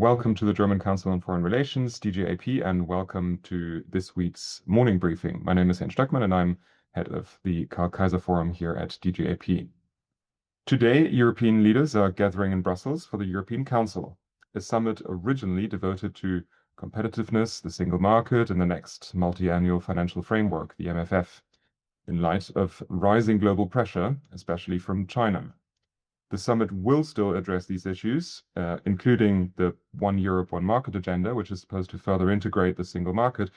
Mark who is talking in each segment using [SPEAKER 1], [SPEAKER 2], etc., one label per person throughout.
[SPEAKER 1] Welcome to the German Council on Foreign Relations, DGAP, and welcome to this week's morning briefing. My name is Stöckmann, and I'm head of the Kaiser Forum here at DGAP. Today, European leaders are gathering in Brussels for the European Council, a summit originally devoted to competitiveness, the single market, and the next multi-annual financial framework, the MFF, in light of rising global pressure, especially from China. The summit will still address these issues, including the One Europe, One Market agenda, which is supposed to further integrate the single market,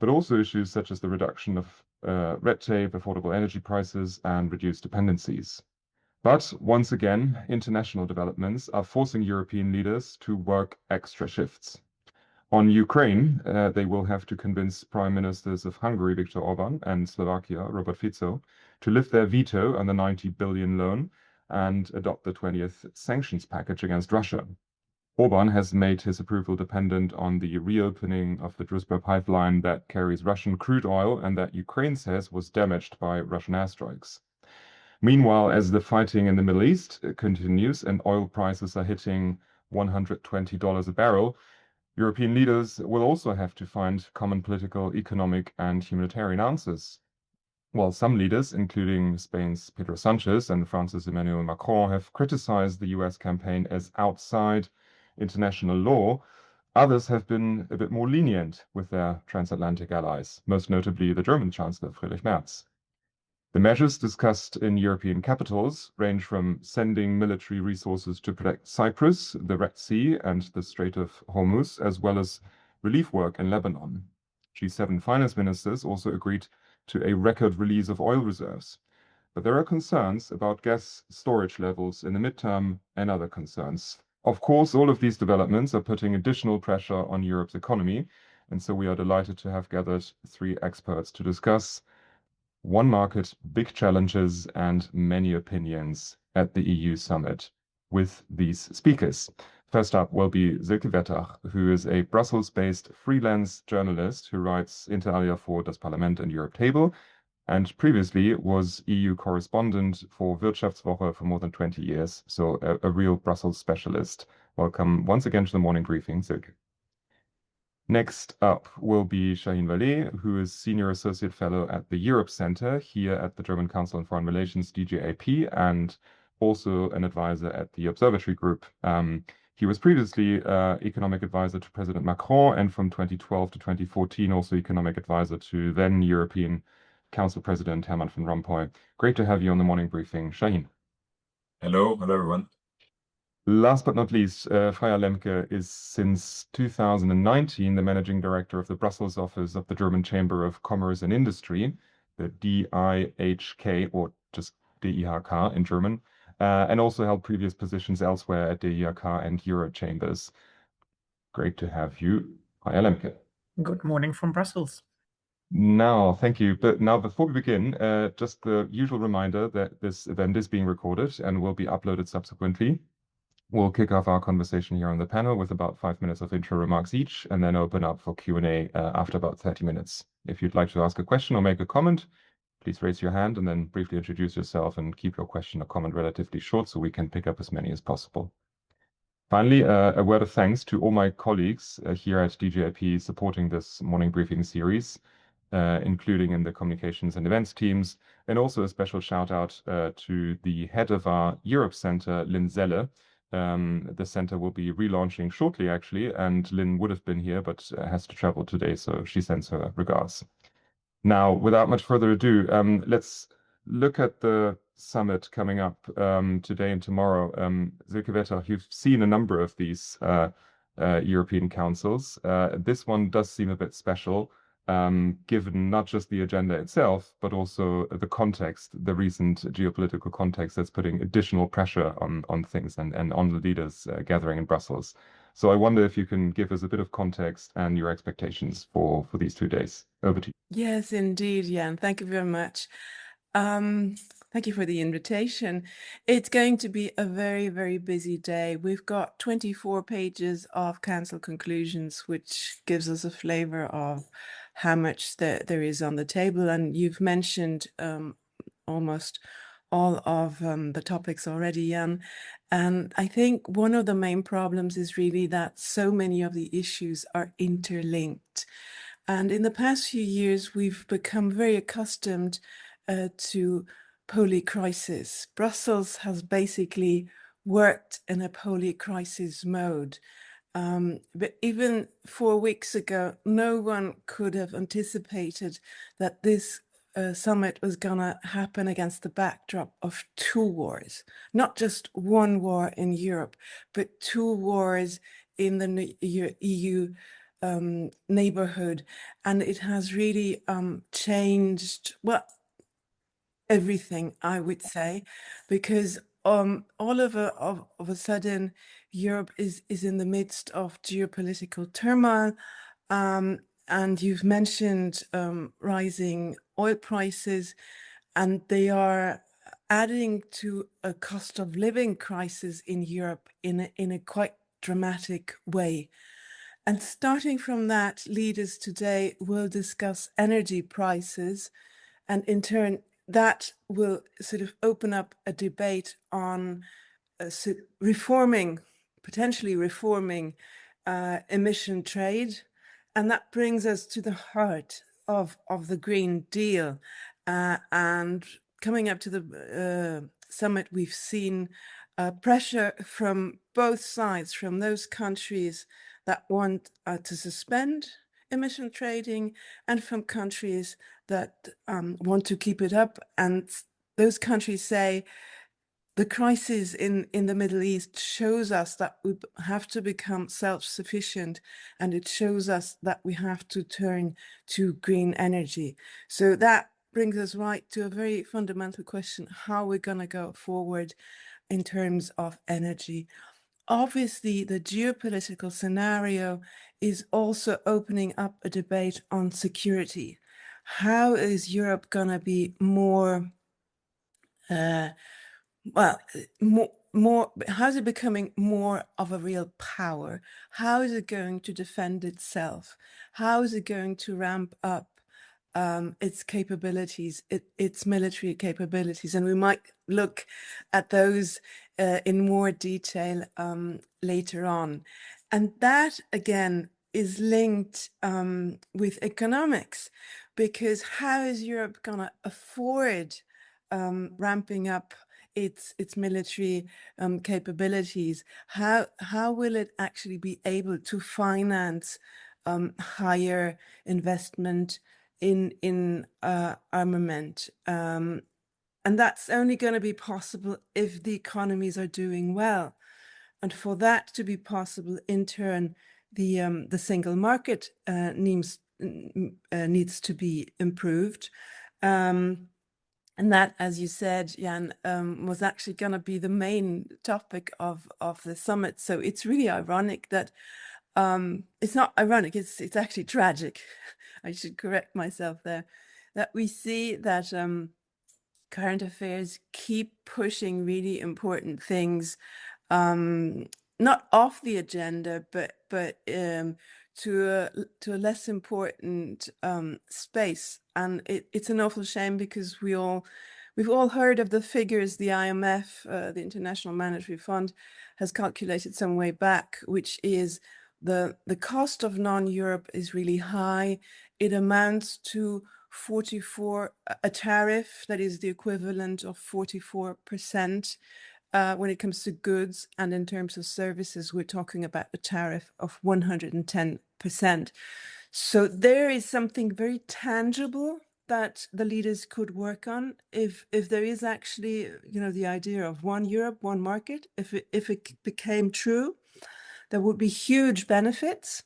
[SPEAKER 1] but also issues such as the reduction of red tape, affordable energy prices, and reduced dependencies. But once again, international developments are forcing European leaders to work extra shifts. On Ukraine, they will have to convince Prime Ministers of Hungary, Viktor Orban, and Slovakia, Robert Fico, to lift their veto on the 90 billion loan and adopt the 20th sanctions package against Russia. Orban has made his approval dependent on the reopening of the Druzhba pipeline that carries Russian crude oil and that Ukraine says was damaged by Russian airstrikes. Meanwhile, as the fighting in the Middle East continues and oil prices are hitting $120 a barrel, European leaders will also have to find common political, economic, and humanitarian answers. While some leaders, including Spain's Pedro Sanchez and France's Emmanuel Macron, have criticized the US campaign as outside international law, others have been a bit more lenient with their transatlantic allies, most notably the German Chancellor Friedrich Merz. The measures discussed in European capitals range from sending military resources to protect Cyprus, the Red Sea, and the Strait of Hormuz, as well as relief work in Lebanon. G7 finance ministers also agreed to a record release of oil reserves. But there are concerns about gas storage levels in the midterm and other concerns. Of course, all of these developments are putting additional pressure on Europe's economy, and so we are delighted to have gathered three experts to discuss one market, big challenges, and many opinions at the EU summit with these speakers. First up will be Silke Wettach, who is a Brussels-based freelance journalist who writes inter alia for Das Parlament and Europe Table, and previously was EU correspondent for WirtschaftsWoche for more than 20 years, so a real Brussels specialist. Welcome once again to the morning briefing, Silke. Next up will be Shahin, who is Senior Associate Fellow at the Europe Center here at the German Council on Foreign Relations, DGAP, and also an advisor at the Observatory Group. He was previously economic advisor to President Macron, and from 2012 to 2014 also economic advisor to then European Council President Herman van Rompuy. Great to have you on the morning briefing, Shahin.
[SPEAKER 2] Hello everyone.
[SPEAKER 1] Last but not least, Freya Lemcke is since 2019 the managing director of the Brussels office of the German Chamber of Commerce and Industry, the DIHK, or just DIHK in German, and also held previous positions elsewhere at DIHK and Euro Chambers. Great to have you, Freya Lemcke.
[SPEAKER 3] Good morning from Brussels.
[SPEAKER 1] Now, thank you. But now, before we begin, just the usual reminder that this event is being recorded and will be uploaded subsequently. We'll kick off our conversation here on the panel with about 5 minutes of intro remarks each, and then open up for Q&A after about 30 minutes. If you'd like to ask a question or make a comment, please raise your hand and then briefly introduce yourself and keep your question or comment relatively short so we can pick up as many as possible. Finally, a word of thanks to all my colleagues here at DGAP supporting this morning briefing series, including in the communications and events teams, and also a special shout out to the head of our Europe Center, Lynn Zelle. The center will be relaunching shortly, actually, and Lynn would have been here, but has to travel today, so she sends her regards. Now, without much further ado, let's look at the summit coming up today and tomorrow. Silke Wettach, you've seen a number of these European councils. This one does seem a bit special, given not just the agenda itself, but also the context, the recent geopolitical context that's putting additional pressure on things and on the leaders gathering in Brussels. So I wonder if you can give us a bit of context and your expectations for these 2 days. Over to you.
[SPEAKER 4] Yes, indeed, Jan. Thank you very much. Thank you for the invitation. It's going to be a very, very busy day. We've got 24 pages of council conclusions, which gives us a flavor of how much there is on the table. And you've mentioned almost all of the topics already, Jan. And I think one of the main problems is really that so many of the issues are interlinked. And in the past few years, we've become very accustomed to polycrisis. Brussels has basically worked in a polycrisis mode. But even 4 weeks ago, no one could have anticipated that this summit was going to happen against the backdrop of 2 wars, not just one war in Europe, but 2 wars in the EU neighborhood. And it has really changed, well, everything, I would say, because all of a sudden, Europe is in the midst of geopolitical turmoil. And you've mentioned rising oil prices, and they are adding to a cost of living crisis in Europe in a quite dramatic way. And starting from that, leaders today will discuss energy prices, and in turn, that will sort of open up a debate on potentially reforming emission trade. And that brings us to the heart of the Green Deal. And coming up to the summit, we've seen pressure from both sides, from those countries that want to suspend emission trading and from countries that want to keep it up. And those countries say the crisis in the Middle East shows us that we have to become self-sufficient, and it shows us that we have to turn to green energy. So that brings us right to a very fundamental question: how we're going to go forward in terms of energy. Obviously, the geopolitical scenario is also opening up a debate on security. How is Europe going to be more, how is it becoming more of a real power? How is it going to defend itself? How is it going to ramp up its capabilities, its military capabilities? And we might look at those in more detail later on. And that, again, is linked with economics, because how is Europe going to afford ramping up its military capabilities? How will it actually be able to finance higher investment in armament? And that's only going to be possible if the economies are doing well. And for that to be possible, in turn, the single market needs to be improved. And that, as you said, Jan, was actually going to be the main topic of the summit. So it's really ironic that it's not ironic, it's actually tragic. I should correct myself there, that we see that current affairs keep pushing really important things, not off the agenda, but to a less important space. And it's an awful shame, because we've all heard of the figures the IMF, the International Monetary Fund, has calculated some way back, which is the cost of non-Europe is really high. It amounts to a tariff that is the equivalent of 44% when it comes to goods, and in terms of services, we're talking about a tariff of 110%. So there is something very tangible that the leaders could work on if there is actually, the idea of one Europe, one market. If it became true, there would be huge benefits.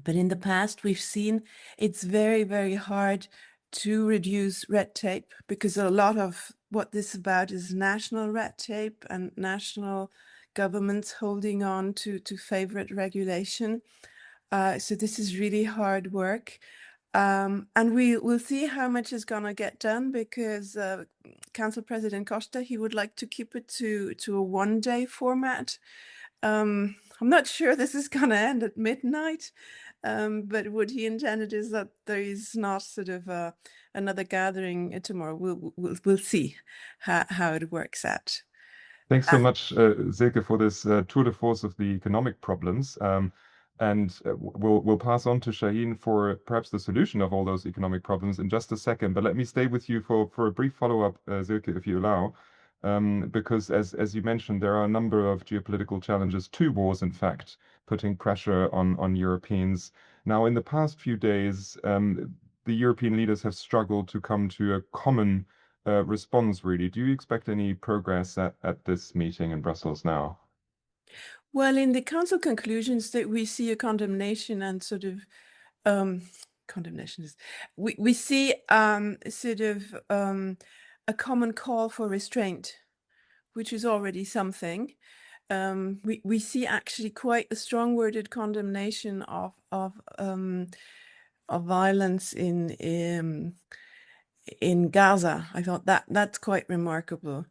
[SPEAKER 4] But in the past, we've seen it's very, very hard to reduce red tape, because a lot of what this is about is national red tape and national governments holding on to favorite regulation. So this is really hard work. And we will see how much is going to get done, because Council President Costa, he would like to keep it to a one-day format. I'm not sure this is going to end at midnight. But what he intended is that there is not sort of another gathering tomorrow. We'll see how it works out.
[SPEAKER 1] Thanks so much, Silke, for this tour de force of the economic problems. And we'll pass on to Shahin for perhaps the solution of all those economic problems in just a second. But let me stay with you for a brief follow-up, Silke, if you allow. Because as you mentioned, there are a number of geopolitical challenges, 2 wars, in fact, putting pressure on Europeans. Now, in the past few days, the European leaders have struggled to come to a common response, really. Do you expect any progress at this meeting in Brussels now?
[SPEAKER 4] Well, in the Council conclusions that we see a condemnation and sort of condemnations. We see sort of a common call for restraint, which is already something. We see actually quite a strong worded condemnation of violence in Gaza. I thought that's quite remarkable.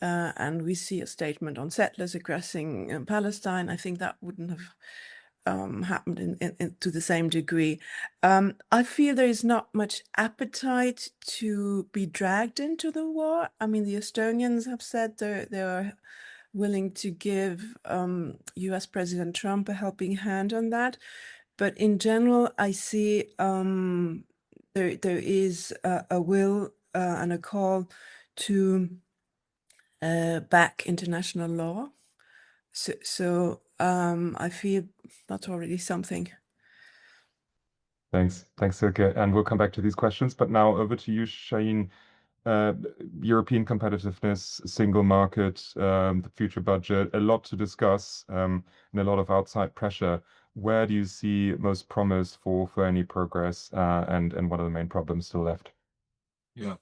[SPEAKER 4] And we see a statement on settlers aggressing Palestine. I think that wouldn't have happened to the same degree. I feel there is not much appetite to be dragged into the war. I mean, the Estonians have said they are willing to give US President Trump a helping hand on that. But in general, I see there is a will and a call to back international law. So I feel that's already something.
[SPEAKER 1] Thanks, Silke. And we'll come back to these questions. But now over to you, Shahin. European competitiveness, single market, the future budget, a lot to discuss, and a lot of outside pressure. Where do you see most promise for any progress, and what are the main problems still left?
[SPEAKER 2] Yeah.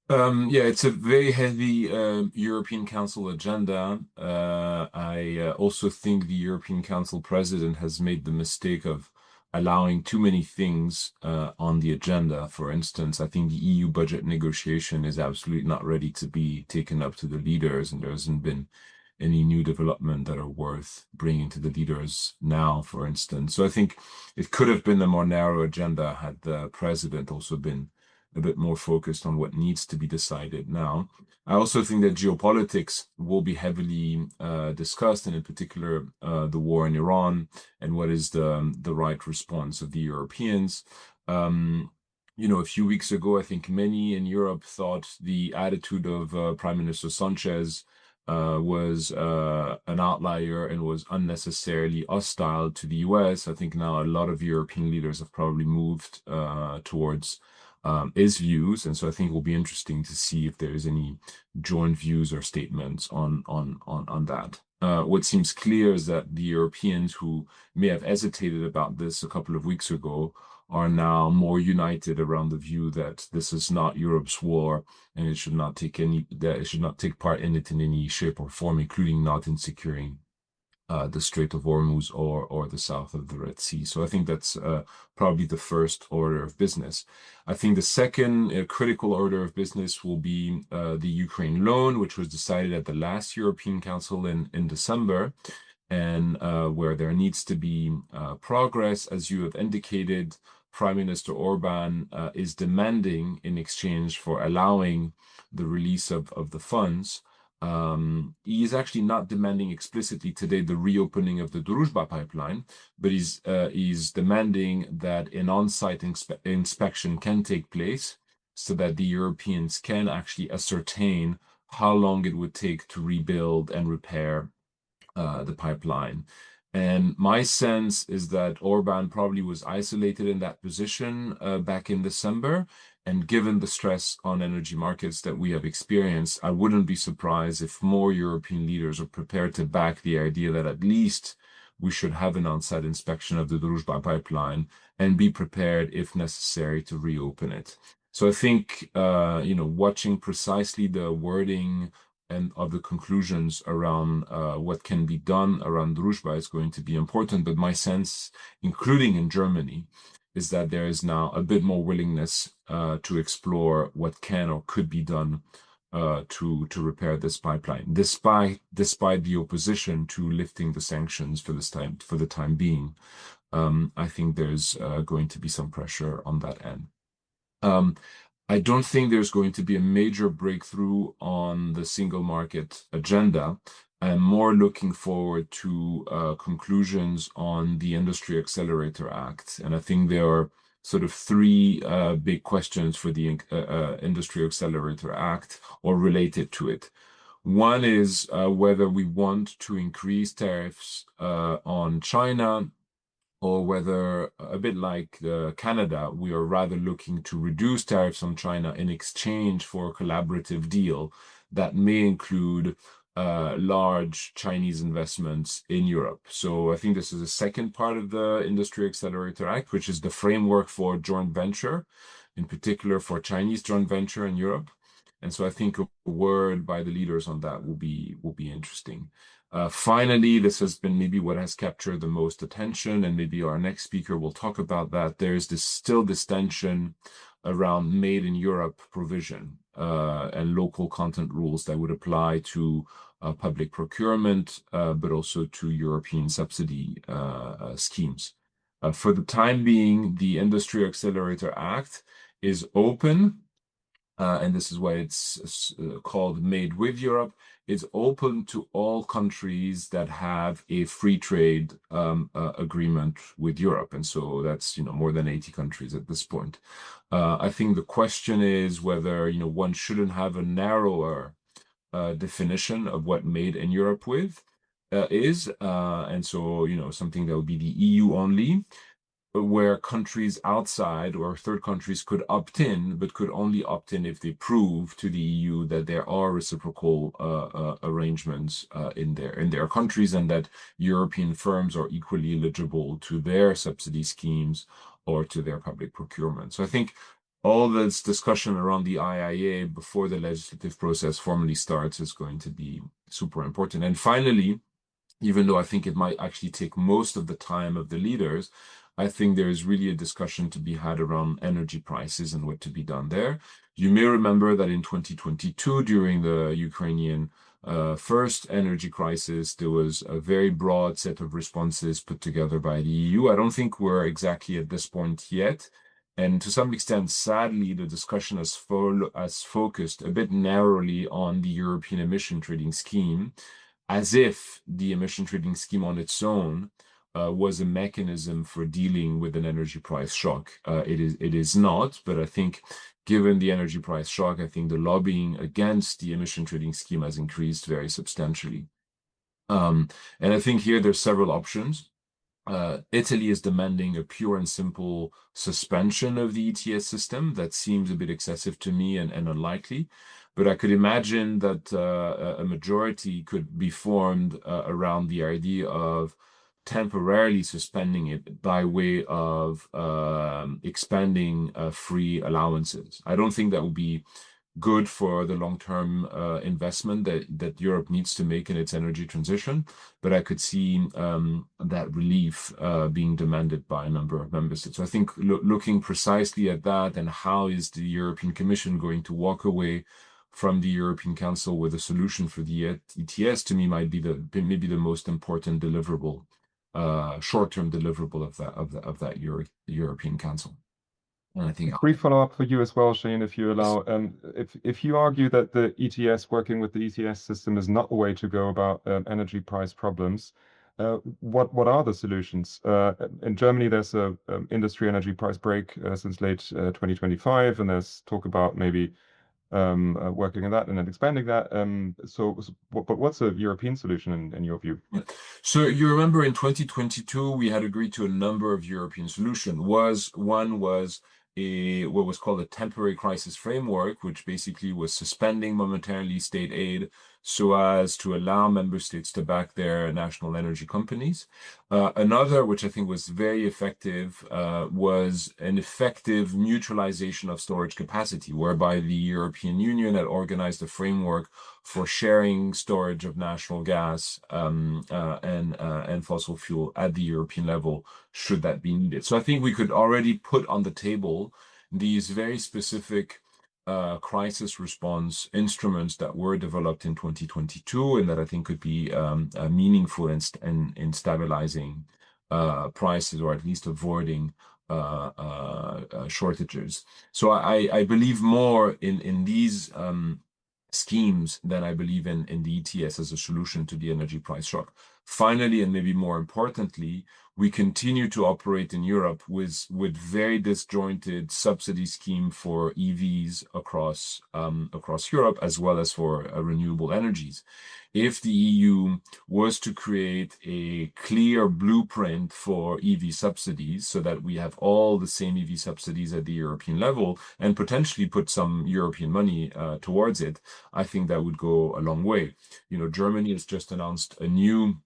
[SPEAKER 2] It's a very heavy European Council agenda. I also think the European Council president has made the mistake of allowing too many things on the agenda. For instance, I think the EU budget negotiation is absolutely not ready to be taken up to the leaders, and there hasn't been any new development that are worth bringing to the leaders now, for instance. So I think it could have been a more narrow agenda had the president also been a bit more focused on what needs to be decided now. I also think that geopolitics will be heavily discussed, and in particular the war in Iran and what is the right response of the Europeans. A few weeks ago, I think many in Europe thought the attitude of Prime Minister Sanchez was an outlier and was unnecessarily hostile to the US. I think now a lot of European leaders have probably moved towards his views, and so I think it will be interesting to see if there is any joint views or statements on that. What seems clear is that the Europeans who may have hesitated about this a couple of weeks ago are now more united around the view that this is not Europe's war, and it should not take part in it in any shape or form, including not in securing the Strait of Hormuz or the south of the Red Sea. So I think that's probably the first order of business. I think the second critical order of business will be the Ukraine loan, which was decided at the last European Council in December, and where there needs to be progress. As you have indicated, Prime Minister Orban is demanding, in exchange for allowing the release of the funds, he is actually not demanding explicitly today the reopening of the Druzhba pipeline, but he's demanding that an on-site inspection can take place so that the Europeans can actually ascertain how long it would take to rebuild and repair the pipeline. And my sense is that Orban probably was isolated in that position back in December. And given the stress on energy markets that we have experienced, I wouldn't be surprised if more European leaders are prepared to back the idea that at least we should have an on-site inspection of the Druzhba pipeline and be prepared, if necessary, to reopen it. So I think, watching precisely the wording and of the conclusions around what can be done around Druzhba is going to be important. But my sense, including in Germany, is that there is now a bit more willingness to explore what can or could be done to repair this pipeline, despite the opposition to lifting the sanctions for the time being. I think there's going to be some pressure on that end. I don't think there's going to be a major breakthrough on the single market agenda. I'm more looking forward to conclusions on the Industry Accelerator Act. And I think there are sort of three big questions for the Industry Accelerator Act or related to it. One is whether we want to increase tariffs on China, or whether, a bit like Canada, we are rather looking to reduce tariffs on China in exchange for a collaborative deal that may include large Chinese investments in Europe. So I think this is the second part of the Industry Accelerator Act, which is the framework for joint venture, in particular for Chinese joint venture in Europe. And so I think a word by the leaders on that will be interesting. Finally, this has been maybe what has captured the most attention, and maybe our next speaker will talk about that. There's still this tension around made in Europe provision and local content rules that would apply to public procurement, but also to European subsidy schemes. For the time being, the Industry Accelerator Act is open, and this is why it's called Made with Europe. It's open to all countries that have a free trade agreement with Europe. And so that's, more than 80 countries at this point. I think the question is whether, one shouldn't have a narrower definition of what made in Europe is. And so, something that would be the EU only, where countries outside or third countries could opt in, but could only opt in if they prove to the EU that there are reciprocal arrangements in their countries, and that European firms are equally eligible to their subsidy schemes or to their public procurement. So I think all this discussion around the IIA before the legislative process formally starts is going to be super important. And finally, even though I think it might actually take most of the time of the leaders, I think there is really a discussion to be had around energy prices and what to be done there. You may remember that in 2022, during the Ukrainian first energy crisis, there was a very broad set of responses put together by the EU. I don't think we're exactly at this point yet. And to some extent, sadly, the discussion has focused a bit narrowly on the European emission trading scheme, as if the emission trading scheme on its own was a mechanism for dealing with an energy price shock. It is not, but I think given the energy price shock, I think the lobbying against the emission trading scheme has increased very substantially. And I think here there's several options. Italy is demanding a pure and simple suspension of the ETS system. That seems a bit excessive to me and unlikely. But I could imagine that a majority could be formed around the idea of temporarily suspending it by way of expanding free allowances. I don't think that would be good for the long-term investment that Europe needs to make in its energy transition, but I could see that relief being demanded by a number of member states. So I think looking precisely at that and how is the European Commission going to walk away from the European Council with a solution for the ETS, to me might be maybe the most important deliverable, short-term deliverable of that European Council. And I think
[SPEAKER 1] a brief follow-up for you as well, Shahin, if you allow. If you argue that the ETS, working with the ETS system, is not the way to go about energy price problems, what are the solutions? In Germany, there's a industry energy price break since late 2025, and there's talk about maybe working on that and then expanding that. But what's a European solution in your view?
[SPEAKER 2] So you remember in 2022, we had agreed to a number of European solutions. One was what was called a temporary crisis framework, which basically was suspending momentarily state aid so as to allow member states to back their national energy companies. Another, which I think was very effective, was an effective mutualization of storage capacity, whereby the European Union had organized a framework for sharing storage of natural gas and fossil fuel at the European level, should that be needed. So I think we could already put on the table these very specific crisis response instruments that were developed in 2022, and that I think could be meaningful in stabilizing prices, or at least avoiding shortages. So I believe more in these schemes than I believe in the ETS as a solution to the energy price shock. Finally, and maybe more importantly, we continue to operate in Europe with very disjointed subsidy scheme for EVs across Europe, as well as for renewable energies. If the EU was to create a clear blueprint for EV subsidies, so that we have all the same EV subsidies at the European level, and potentially put some European money towards it, I think that would go a long way. You know, Germany has just announced a new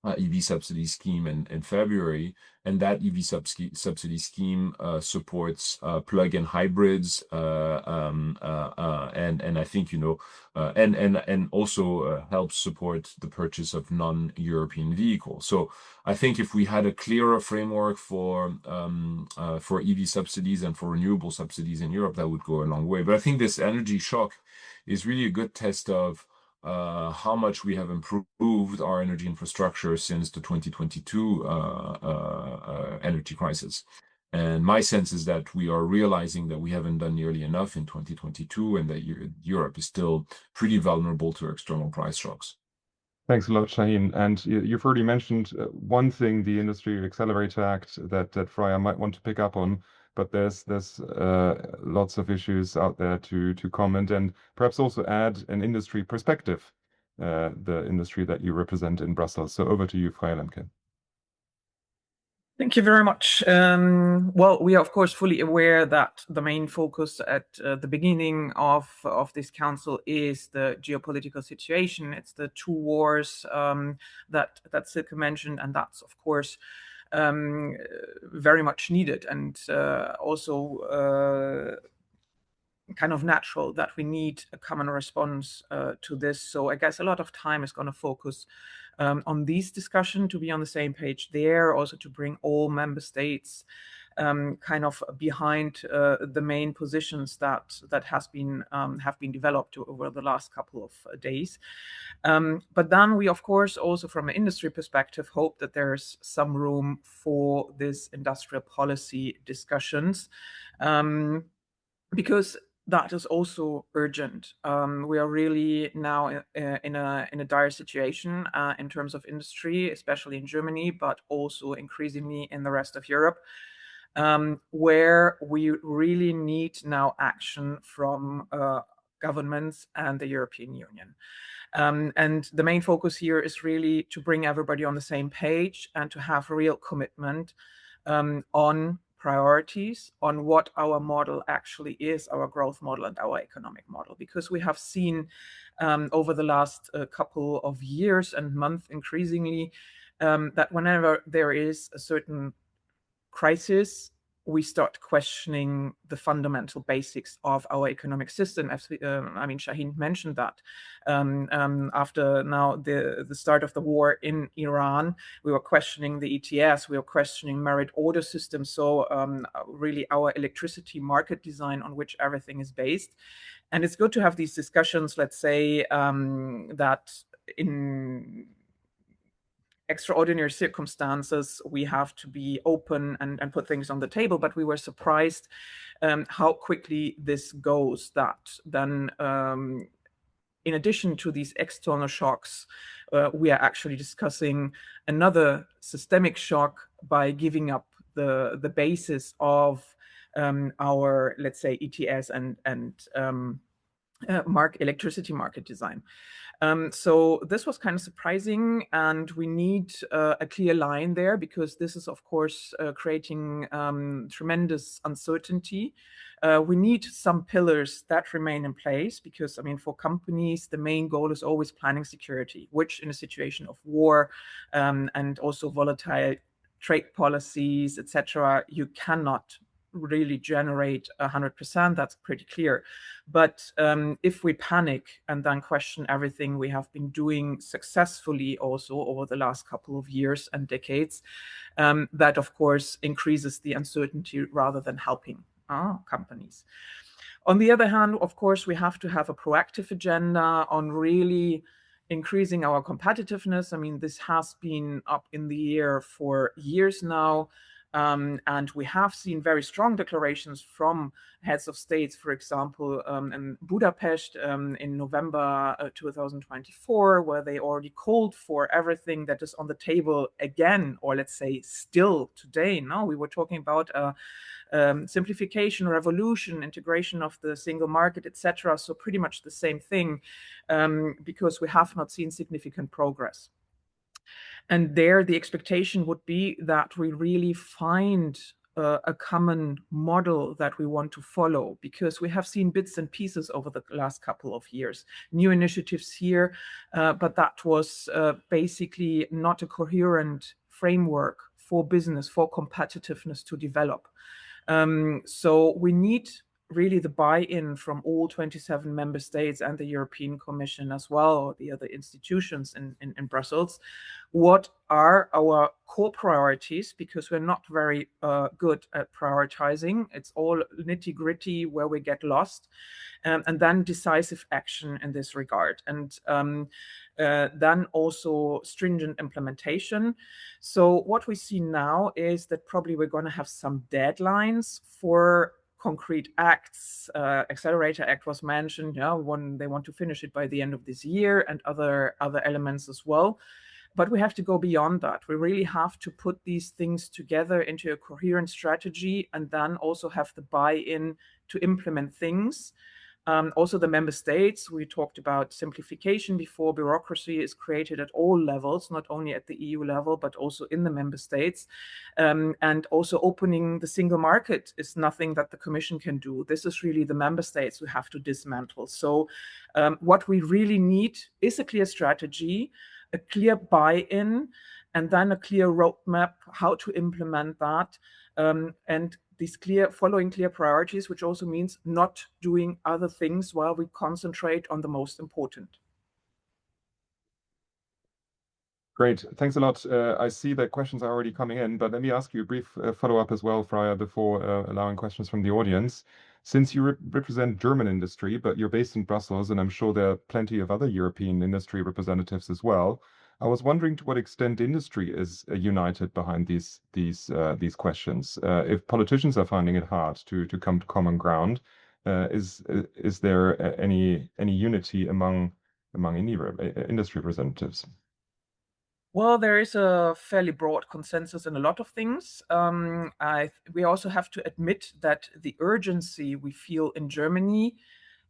[SPEAKER 2] EV subsidy scheme in February, and that EV subsidy scheme supports plug-in hybrids, and I think, you know, and also helps support the purchase of non-European vehicles. So I think if we had a clearer framework for EV subsidies and for renewable subsidies in Europe, that would go a long way. But I think this energy shock is really a good test of how much we have improved our energy infrastructure since the 2022 energy crisis. And my sense is that we are realizing that we haven't done nearly enough in 2022, and that Europe is still pretty vulnerable to external price shocks.
[SPEAKER 1] Thanks a lot, Shahin. And you've already mentioned one thing, the Industry Accelerator Act, that Freya might want to pick up on, but there's lots of issues out there to comment, and perhaps also add an industry perspective, the industry that you represent in Brussels. So over to you, Freya Lemcke.
[SPEAKER 3] Thank you very much. Well, we are of course fully aware that the main focus at the beginning of this council is the geopolitical situation. It's the two wars that Silke mentioned, and that's of course very much needed, and also kind of natural that we need a common response to this. So I guess a lot of time is going to focus on these discussions, to be on the same page there, also to bring all member states kind of behind the main positions that have been developed over the last couple of days. But then we, of course, also from an industry perspective, hope that there's some room for this industrial policy discussions, because that is also urgent. We are really now in a dire situation in terms of industry, especially in Germany, but also increasingly in the rest of Europe, where we really need now action from governments and the European Union. And the main focus here is really to bring everybody on the same page and to have real commitment on priorities, on what our model actually is, our growth model and our economic model. Because we have seen over the last couple of years and months increasingly that whenever there is a certain crisis, we start questioning the fundamental basics of our economic system. As I mean, Shahin mentioned that after now the start of the war in Iran, we were questioning the ETS, we were questioning merit order systems. So really our electricity market design on which everything is based. And it's good to have these discussions, let's say, that in extraordinary circumstances, we have to be open and put things on the table, but we were surprised how quickly this goes, that then in addition to these external shocks, we are actually discussing another systemic shock by giving up the basis of our, let's say, ETS and electricity market design. So this was kind of surprising, and we need a clear line there, because this is, of course, creating tremendous uncertainty. We need some pillars that remain in place, because, I mean, for companies, the main goal is always planning security, which in a situation of war and also volatile trade policies, etc., you cannot really generate 100%. That's pretty clear. But if we panic and then question everything we have been doing successfully also over the last couple of years and decades, that of course increases the uncertainty rather than helping companies. On the other hand, of course, we have to have a proactive agenda on really increasing our competitiveness. I mean, this has been up in the air for years now. And we have seen very strong declarations from heads of states, for example, in Budapest in November 2024, where they already called for everything that is on the table again, or let's say still today. Now we were talking about simplification, revolution, integration of the single market, etc. So pretty much the same thing, because we have not seen significant progress. And there, the expectation would be that we really find a common model that we want to follow, because we have seen bits and pieces over the last couple of years, new initiatives here, but that was basically not a coherent framework for business, for competitiveness to develop. So we need really the buy-in from all 27 member states and the European Commission as well, or the other institutions in Brussels. What are our core priorities? Because we're not very good at prioritizing. It's all nitty-gritty where we get lost. And then decisive action in this regard. And then also stringent implementation. So what we see now is that probably we're going to have some deadlines for concrete acts. Accelerator Act was mentioned. Yeah, they want to finish it by the end of this year, and other elements as well. But we have to go beyond that. We really have to put these things together into a coherent strategy, and then also have the buy-in to implement things. Also the member states, we talked about simplification before. Bureaucracy is created at all levels, not only at the EU level, but also in the member states. And also opening the single market is nothing that the Commission can do. This is really the member states who have to dismantle. So what we really need is a clear strategy, a clear buy-in, and then a clear roadmap how to implement that. And these following clear priorities, which also means not doing other things while we concentrate on the most important.
[SPEAKER 1] Great, thanks a lot. I see that questions are already coming in, but let me ask you a brief follow-up as well, Freya, before allowing questions from the audience. Since you represent German industry, but you're based in Brussels, and I'm sure there are plenty of other European industry representatives as well, I was wondering to what extent industry is united behind these questions. If politicians are finding it hard to come to common ground, is there any unity among industry representatives?
[SPEAKER 3] Well, there is a fairly broad consensus in a lot of things. We also have to admit that the urgency we feel in Germany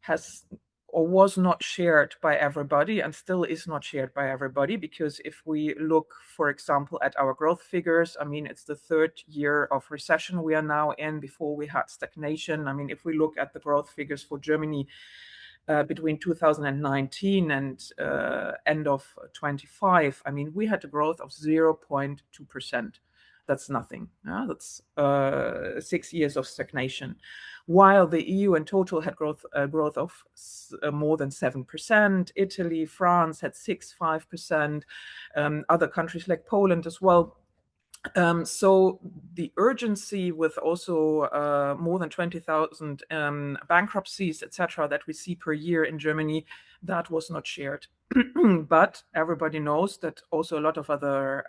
[SPEAKER 3] has or was not shared by everybody, and still is not shared by everybody, because if we look, for example, at our growth figures, I mean, it's the third year of recession we are now in. Before we had stagnation. I mean, if we look at the growth figures for Germany between 2019 and end of 25, I mean, we had a growth of 0.2%. That's nothing. That's 6 years of stagnation. While the EU in total had growth of more than 7%. Italy, France had 6-5%. Other countries like Poland as well. So the urgency with also more than 20,000 bankruptcies, etc., that we see per year in Germany, that was not shared. But everybody knows that also a lot of other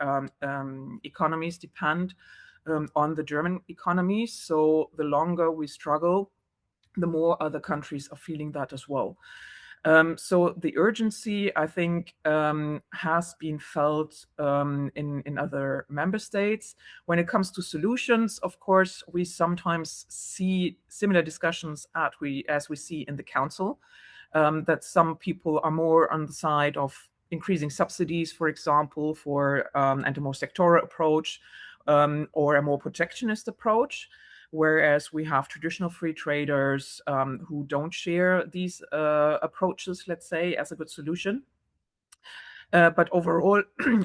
[SPEAKER 3] economies depend on the German economy. So the longer we struggle, the more other countries are feeling that as well. So the urgency, I think, has been felt in other member states. When it comes to solutions, of course, we sometimes see similar discussions as we see in the Council, that some people are more on the side of increasing subsidies, for example, and a more sectoral approach, or a more protectionist approach. Whereas we have traditional free traders who don't share these approaches, let's say, as a good solution. But overall,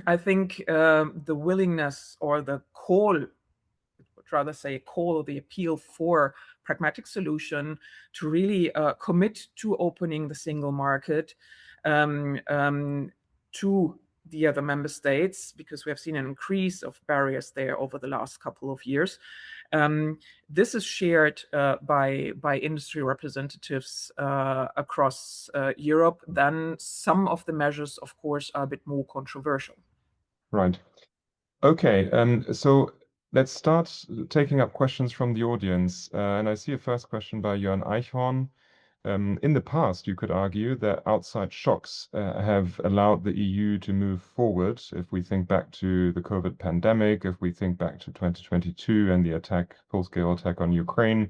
[SPEAKER 3] I think the willingness or the call, I would rather say call or the appeal for pragmatic solution to really commit to opening the single market to the other member states, because we have seen an increase of barriers there over the last couple of years. This is shared by industry representatives across Europe. Then some of the measures, of course, are a bit more controversial.
[SPEAKER 1] Right. Okay, so let's start taking up questions from the audience. And I see a first question by Jörn Eichhorn. In the past, you could argue that outside shocks have allowed the EU to move forward. If we think back to the COVID pandemic, if we think back to 2022 and the full-scale attack on Ukraine,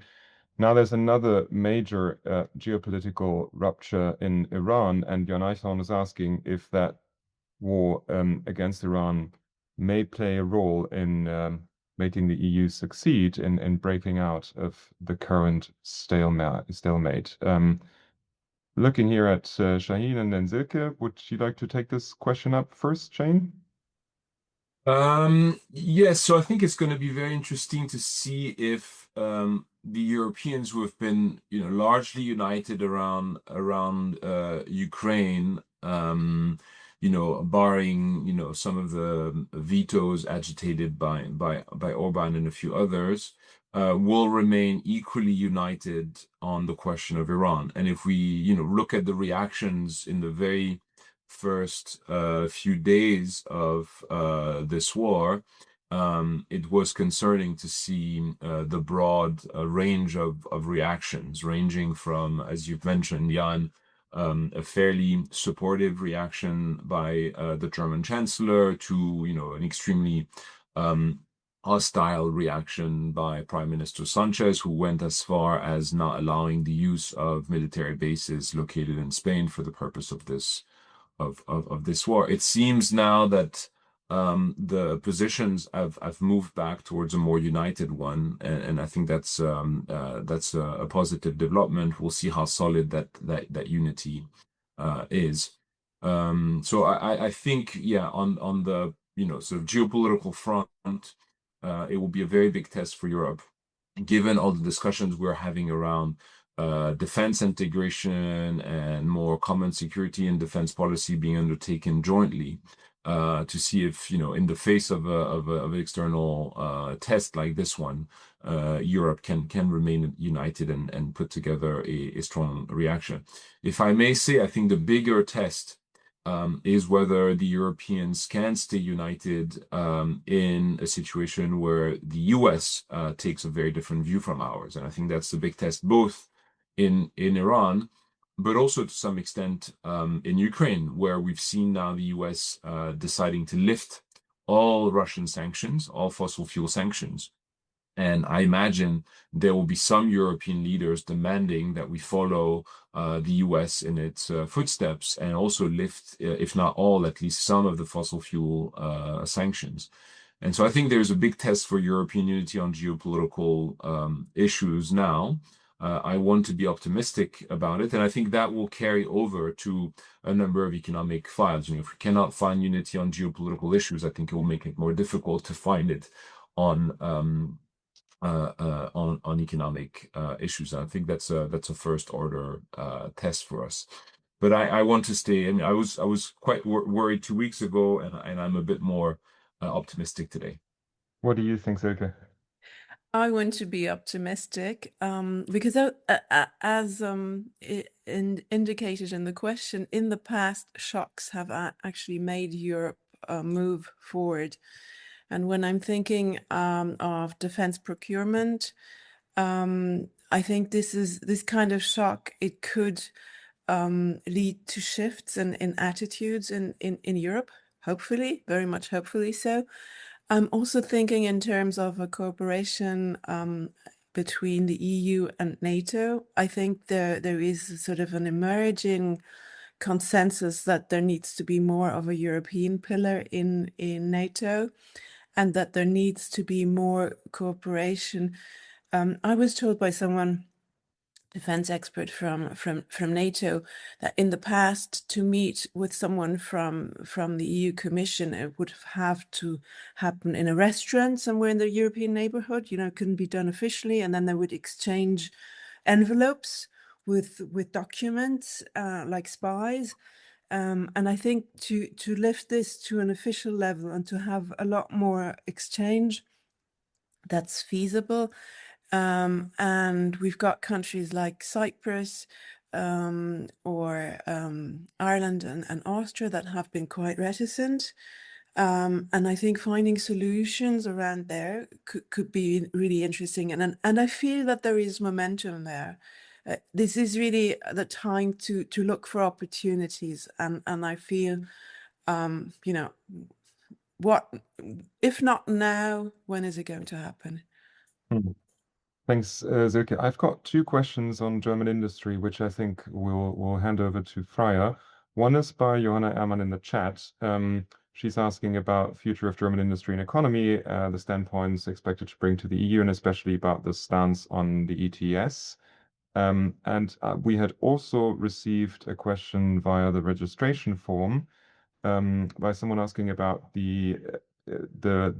[SPEAKER 1] now there's another major geopolitical rupture in Iran, and Jörn Eichhorn is asking if that war against Iran may play a role in making the EU succeed in breaking out of the current stalemate. Looking here at Shahin and then Silke, would you like to take this question up first, Shahin?
[SPEAKER 2] Yes, so I think it's going to be very interesting to see if the Europeans who have been, largely united around Ukraine, barring, some of the vetoes agitated by Orban and a few others, will remain equally united on the question of Iran. And if we, look at the reactions in the very first few days of this war, it was concerning to see the broad range of reactions, ranging from, as you've mentioned, Jan, a fairly supportive reaction by the German Chancellor to, an extremely hostile reaction by Prime Minister Sanchez, who went as far as not allowing the use of military bases located in Spain for the purpose of this war. It seems now that the positions have moved back towards a more united one, and I think that's a positive development. We'll see how solid that unity is. So I think, yeah, on the sort of geopolitical front, it will be a very big test for Europe, given all the discussions we're having around defense integration and more common security and defense policy being undertaken jointly, to see if, in the face of an external test like this one, Europe can remain united and put together a strong reaction. If I may say, I think the bigger test is whether the Europeans can stay united in a situation where the US takes a very different view from ours. And I think that's the big test, both in Iran, but also to some extent in Ukraine, where we've seen now the US deciding to lift all Russian sanctions, all fossil fuel sanctions. And I imagine there will be some European leaders demanding that we follow the US in its footsteps and also lift, if not all, at least some of the fossil fuel sanctions. And so I think there's a big test for European unity on geopolitical issues now. I want to be optimistic about it, and I think that will carry over to a number of economic files. If we cannot find unity on geopolitical issues, I think it will make it more difficult to find it on economic issues. I think that's a first order test for us. But I want to stay. I mean, I was quite worried 2 weeks ago, and I'm a bit more optimistic today.
[SPEAKER 1] What do you think, Silke?
[SPEAKER 4] I want to be optimistic because as indicated in the question, in the past, shocks have actually made Europe move forward. And when I'm thinking of defense procurement, I think this kind of shock, it could lead to shifts in attitudes in Europe, hopefully, very much hopefully so. I'm also thinking in terms of a cooperation between the EU and NATO. I think there is sort of an emerging consensus that there needs to be more of a European pillar in NATO, and that there needs to be more cooperation. I was told by someone, defense expert from NATO, that in the past, to meet with someone from the EU Commission, it would have to happen in a restaurant somewhere in the European neighborhood. It couldn't be done officially, and then they would exchange envelopes with documents like spies. And I think to lift this to an official level and to have a lot more exchange, that's feasible. And we've got countries like Cyprus or Ireland and Austria that have been quite reticent. And I think finding solutions around there could be really interesting. And I feel that there is momentum there. This is really the time to look for opportunities. And I feel, you know, what, if not now, when is it going to happen?
[SPEAKER 1] Thanks, Silke. I've got two questions on German industry, which I think we'll hand over to Freya. One is by Johanna Ehrmann in the chat. She's asking about future of German industry and economy, the standpoints expected to bring to the EU, and especially about the stance on the ETS. And we had also received a question via the registration form by someone asking about the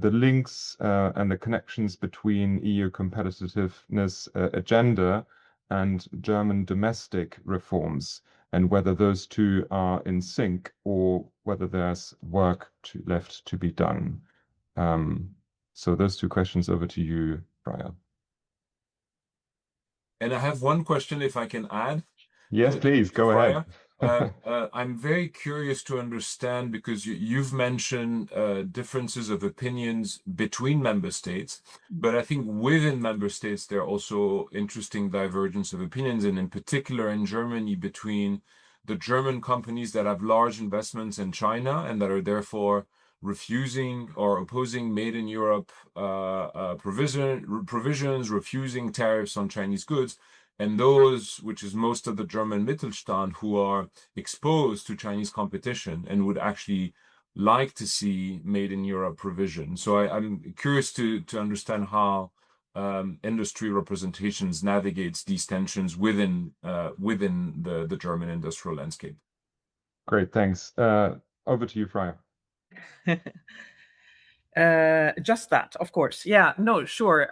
[SPEAKER 1] links and the connections between EU competitiveness agenda and German domestic reforms, and whether those two are in sync or whether there's work left to be done. So those two questions over to you, Freya.
[SPEAKER 2] And I have one question, if I can add.
[SPEAKER 1] Yes, please, go ahead.
[SPEAKER 2] I'm very curious to understand, because you've mentioned differences of opinions between member states, but I think within member states, there are also interesting divergence of opinions, and in particular in Germany, between the German companies that have large investments in China and that are therefore refusing or opposing Made in Europe provisions, refusing tariffs on Chinese goods, and those, which is most of the German Mittelstand, who are exposed to Chinese competition and would actually like to see Made in Europe provision. So I'm curious to understand how industry representations navigates these tensions within the German industrial landscape.
[SPEAKER 1] Great, thanks. Over to you, Freya.
[SPEAKER 3] Just that, of course. Yeah, no, sure.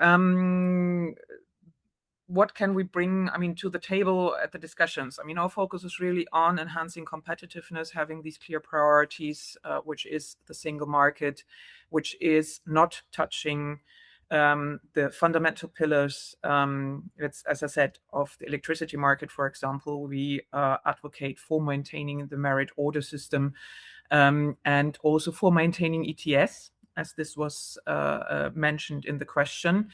[SPEAKER 3] What can we bring, to the table at the discussions? Our focus is really on enhancing competitiveness, having these clear priorities, which is the single market, which is not touching the fundamental pillars, as I said, of the electricity market, for example. We advocate for maintaining the merit order system and also for maintaining ETS, as this was mentioned in the question.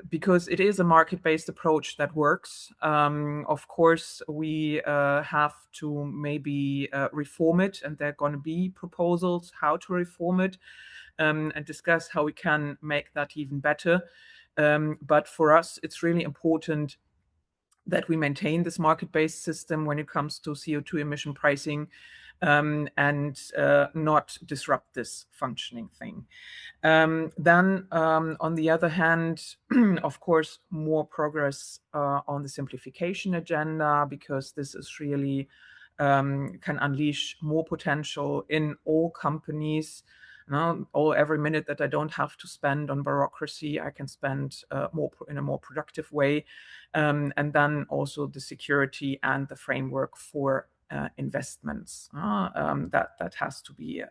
[SPEAKER 3] Because it is a market-based approach that works. Of course, we have to maybe reform it, and there are going to be proposals how to reform it and discuss how we can make that even better. But for us, it's really important that we maintain this market-based system when it comes to CO2 emission pricing and not disrupt this functioning thing. Then, on the other hand, of course, more progress on the simplification agenda, because this is really can unleash more potential in all companies. Every minute that I don't have to spend on bureaucracy, I can spend more in a more productive way. And then also the security and the framework for investments that has to be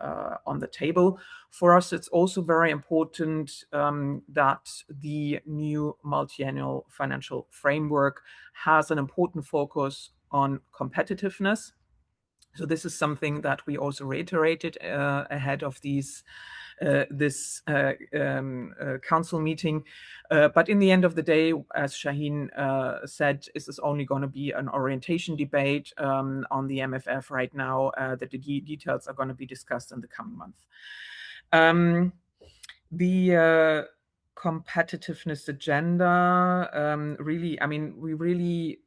[SPEAKER 3] on the table. For us, it's also very important that the new multi-annual financial framework has an important focus on competitiveness. So this is something that we also reiterated ahead of this council meeting. But in the end of the day, as Shahin said, this is only going to be an orientation debate on the MFF right now. The details are going to be discussed in the coming month. The competitiveness agenda, really, we really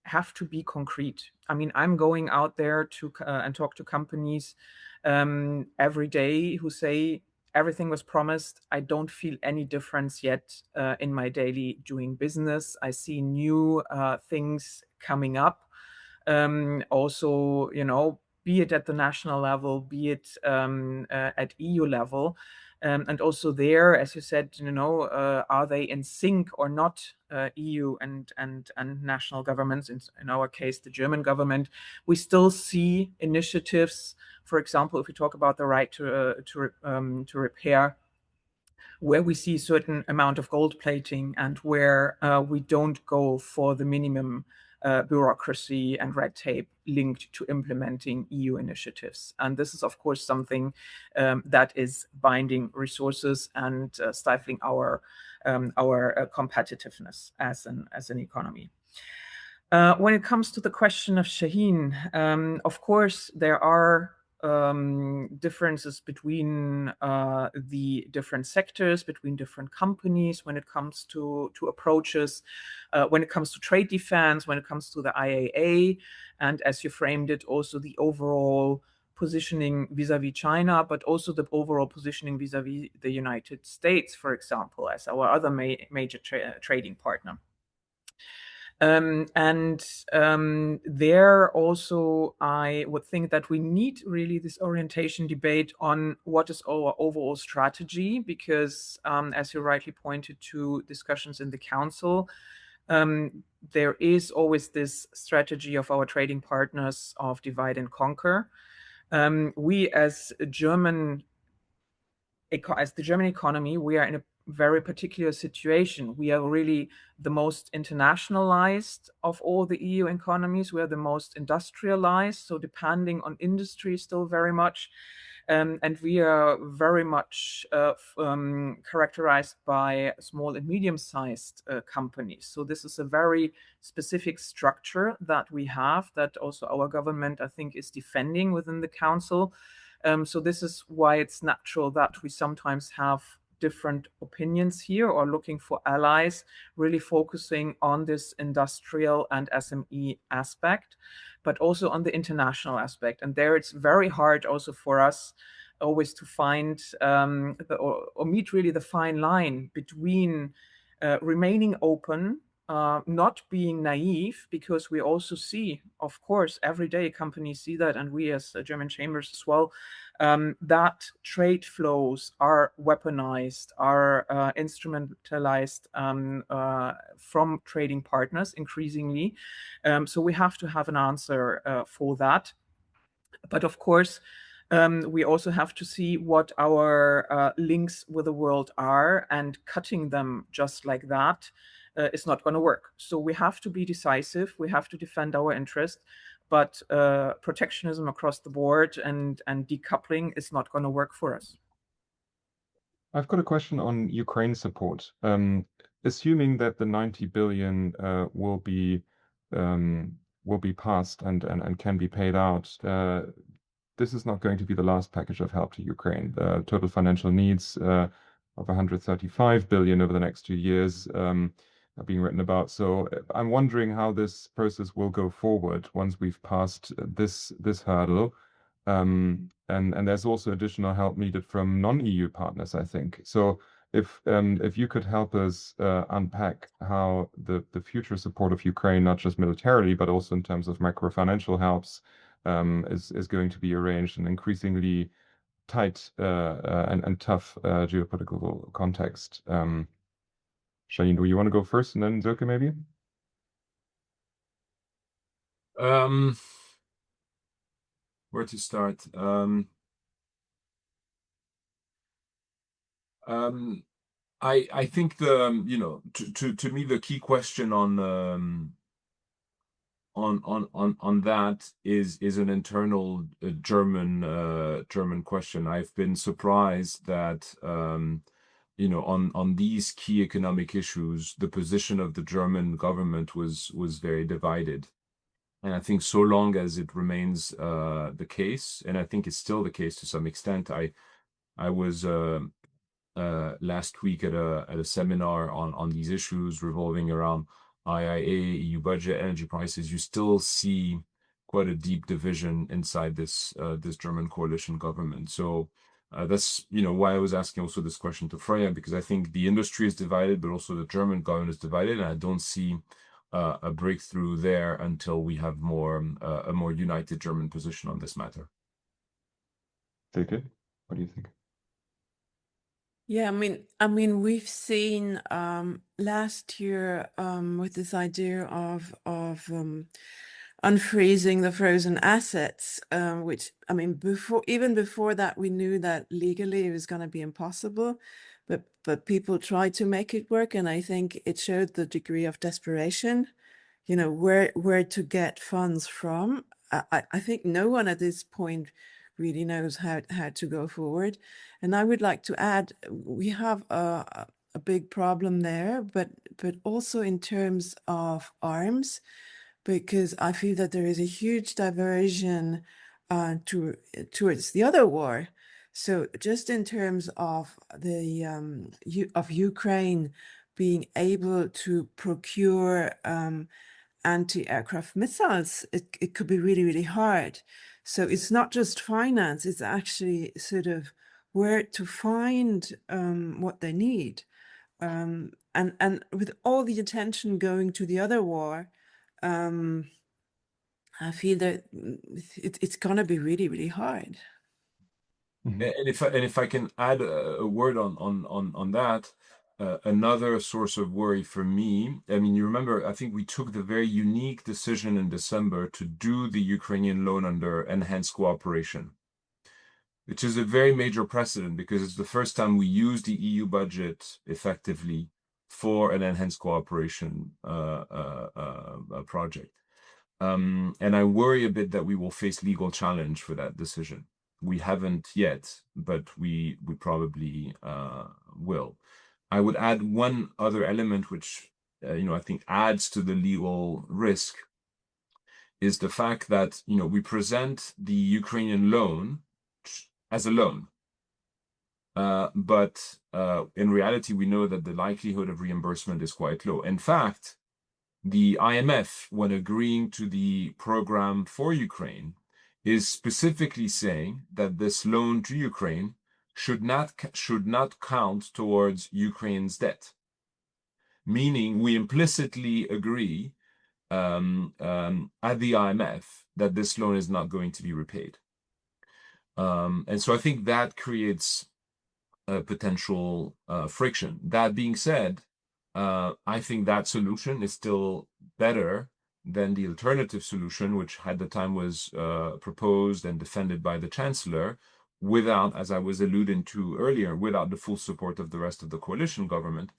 [SPEAKER 3] have to be concrete. I'm going out there to and talk to companies every day who say everything was promised. I don't feel any difference yet in my daily doing business. I see new things coming up. Also, be it at the national level, be it at EU level. And also there, as you said, are they in sync or not, EU and national governments, in our case, the German government? We still see initiatives, for example, if we talk about the right to repair, where we see a certain amount of gold plating and where we don't go for the minimum bureaucracy and red tape linked to implementing EU initiatives. And this is, of course, something that is binding resources and stifling our competitiveness as an economy. When it comes to the question of Shahin, of course, there are differences between the different sectors, between different companies when it comes to approaches, when it comes to trade defense, when it comes to the IAA, and as you framed it, also the overall positioning vis-a-vis China, but also the overall positioning vis-a-vis the United States, for example, as our other major trading partner. There also, I would think that we need really this orientation debate on what is our overall strategy, because as you rightly pointed to discussions in the council, there is always this strategy of our trading partners of divide and conquer. We as the German economy, we are in a very particular situation. We are really the most internationalized of all the EU economies. We are the most industrialized, so depending on industry still very much. And we are very much characterized by small and medium-sized companies. So this is a very specific structure that we have, that also our government, I think, is defending within the council. So this is why it's natural that we sometimes have different opinions here, or looking for allies, really focusing on this industrial and SME aspect, but also on the international aspect. And there it's very hard also for us always to find or meet really the fine line between remaining open, not being naive, because we also see, of course, every day companies see that, and we as German chambers as well, that trade flows are weaponized, are instrumentalized from trading partners increasingly. So we have to have an answer for that. But of course, we also have to see what our links with the world are, and cutting them just like that is not going to work. So we have to be decisive. We have to defend our interest, but protectionism across the board and decoupling is not going to work for us.
[SPEAKER 1] I've got a question on Ukraine support. Assuming that the 90 billion will be passed and can be paid out, this is not going to be the last package of help to Ukraine. The total financial needs of 135 billion over the next 2 years are being written about. So I'm wondering how this process will go forward once we've passed this hurdle. And there's also additional help needed from non-EU partners, I think. So if you could help us unpack how the future support of Ukraine, not just militarily, but also in terms of macro-financial helps, is going to be arranged in increasingly tight and tough geopolitical context. Shahin, do you want to go first, and then Silke maybe?
[SPEAKER 2] Where to start? I think to me the key question on that is an internal German question. I've been surprised that on these key economic issues, the position of the German government was very divided. And I think so long as it remains the case, and I think it's still the case to some extent. I was last week at a seminar on these issues revolving around IIA, EU budget, energy prices. You still see quite a deep division inside this German coalition government. So that's why I was asking also this question to Freya, because I think the industry is divided, but also the German government is divided, and I don't see a breakthrough there until we have a more united German position on this matter.
[SPEAKER 1] Silke, what do you think?
[SPEAKER 4] Yeah, I mean, we've seen last year with this idea of unfreezing the frozen assets, which I mean, even before that, we knew that legally it was going to be impossible, but people tried to make it work, and I think it showed the degree of desperation. You know, where to get funds from. I think no one at this point really knows how to go forward. And I would like to add, we have a big problem there, but also in terms of arms, because I feel that there is a huge diversion towards the other war. So just in terms of the of Ukraine being able to procure anti-aircraft missiles, it could be really, really hard. So it's not just finance, it's actually sort of where to find what they need. And with all the attention going to the other war, I feel that it's going to be really, really hard.
[SPEAKER 2] And if I can add a word on that, another source of worry for me, I mean, you remember, I think we took the very unique decision in December to do the Ukrainian loan under enhanced cooperation, which is a very major precedent because it's the first time we used the EU budget effectively for an enhanced cooperation project. And I worry a bit that we will face legal challenge for that decision. We haven't yet, but we probably will. I would add one other element, which I think adds to the legal risk, is the fact that we present the Ukrainian loan as a loan, but in reality, we know that the likelihood of reimbursement is quite low. In fact, the IMF, when agreeing to the program for Ukraine, is specifically saying that this loan to Ukraine should not count towards Ukraine's debt. Meaning, we implicitly agree at the IMF that this loan is not going to be repaid. And so I think that creates a potential friction. That being said, I think that solution is still better than the alternative solution, which at the time was proposed and defended by the Chancellor, without, as I was alluding to earlier, without the full support of the rest of the coalition government,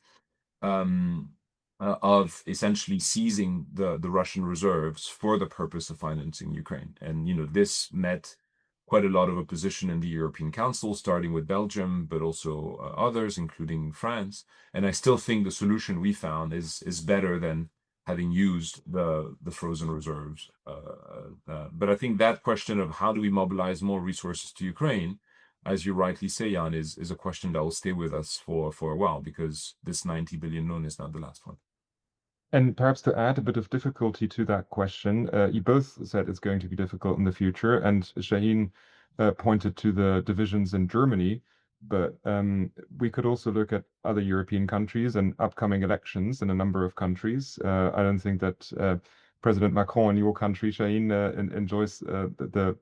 [SPEAKER 2] of essentially seizing the Russian reserves for the purpose of financing Ukraine. And this met quite a lot of opposition in the European Council, starting with Belgium, but also others, including France. And I still think the solution we found is better than having used the frozen reserves. But I think that question of how do we mobilize more resources to Ukraine, as you rightly say, Jan, is a question that will stay with us for a while, because this 90 billion loan is not the last one.
[SPEAKER 1] And perhaps to add a bit of difficulty to that question, you both said it's going to be difficult in the future, and Shahin pointed to the divisions in Germany, but we could also look at other European countries and upcoming elections in a number of countries. I don't think that President Macron in your country, Shahin, enjoys the